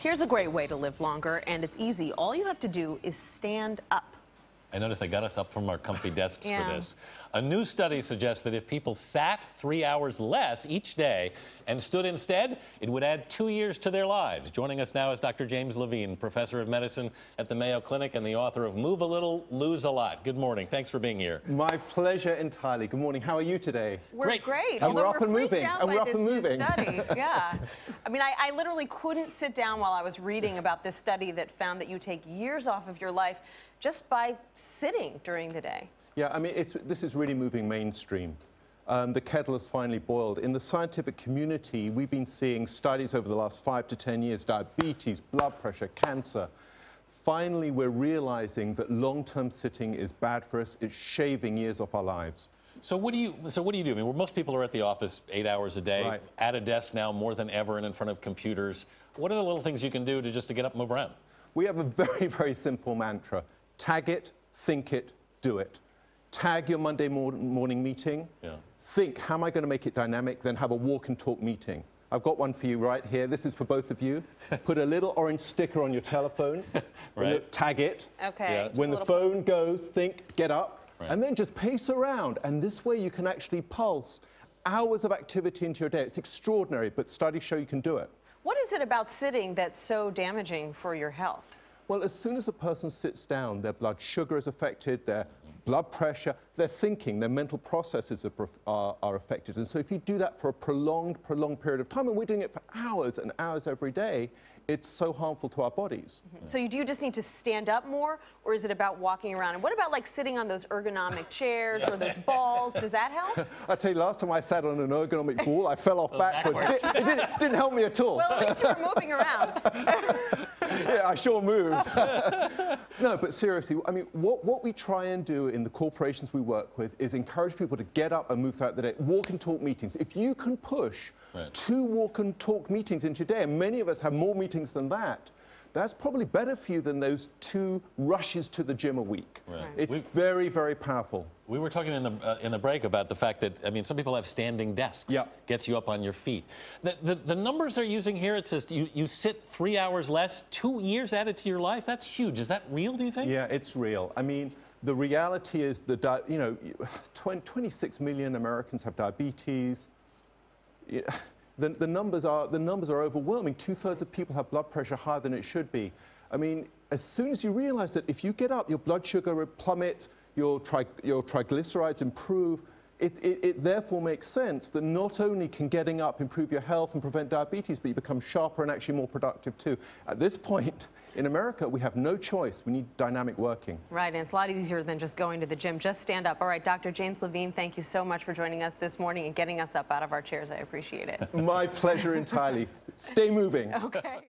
Here's a great way to live longer, and it's easy. All you have to do is stand up. I noticed they got us up from our comfy desks for this. A new study suggests that if people sat 3 hours less each day and stood instead, it would add 2 years to their lives. Joining us now is Dr. James Levine, professor of medicine at the Mayo Clinic and the author of Move a Little, Lose a Lot. Good morning. Thanks for being here. My pleasure entirely. Good morning. How are you today? We're great. And we're up and moving. And we're up and moving. Yeah. I mean, I literally couldn't sit down while I was reading about this study that found that you take years off of your life just by sitting during the day. Yeah, I mean, this is really moving mainstream. The kettle has finally boiled. In the scientific community, we've been seeing studies over the last 5 to 10 years, diabetes, blood pressure, cancer. Finally, we're realizing that long-term sitting is bad for us. It's shaving years off our lives. So what do you do? I mean, most people are at the office 8 hours a day, right, at a desk now more than ever and in front of computers. What are the little things you can do to get up and move around? We have a very, very simple mantra. Tag it, think it, do it. Tag your Monday morning meeting. Yeah. Think, how am I going to make it dynamic? Then have a walk and talk meeting. I've got one for you right here. This is for both of you. Put a little orange sticker on your telephone. Right. Tag it. Okay. Yeah. When the phone goes, think, get up. Right. And then just pace around. And this way you can actually pulse hours of activity into your day. It's extraordinary, but studies show you can do it. What is it about sitting that's so damaging for your health? Well, as soon as a person sits down, their blood sugar is affected, their blood pressure, their thinking, their mental processes are affected. And so if you do that for a prolonged period of time, and we're doing it for hours and hours every day, it's so harmful to our bodies. So do you just need to stand up more, or is it about walking around? And what about like sitting on those ergonomic chairs or those balls? Does that help? I tell you, last time I sat on an ergonomic ball, I fell off backwards. It didn't help me at all. Well, at least you were moving around. Yeah, I sure moved. No, but seriously, I mean, what we try and do in the corporations we work with is encourage people to get up and move throughout the day. Walk and talk meetings. If you can push 2 walk and talk meetings into your day, and many of us have more meetings than that, that's probably better for you than those 2 rushes to the gym a week. Right. It's very, very powerful. We were talking in the break about the fact that, I mean, some people have standing desks. Yeah. Gets you up on your feet. The numbers they're using here, it says you sit 3 hours less, 2 years added to your life. That's huge. Is that real, do you think? Yeah, it's real. I mean, the reality is that, 26 million Americans have diabetes. The numbers are overwhelming. 2/3 of people have blood pressure higher than it should be. I mean, as soon as you realize that if you get up, your blood sugar will plummet, your triglycerides improve, it therefore makes sense that not only can getting up improve your health and prevent diabetes, but you become sharper and actually more productive too. At this point, in America, we have no choice. We need dynamic working. Right, and it's a lot easier than just going to the gym. Just stand up. All right, Dr. James Levine, thank you so much for joining us this morning and getting us up out of our chairs. I appreciate it. My pleasure entirely. Stay moving. Okay.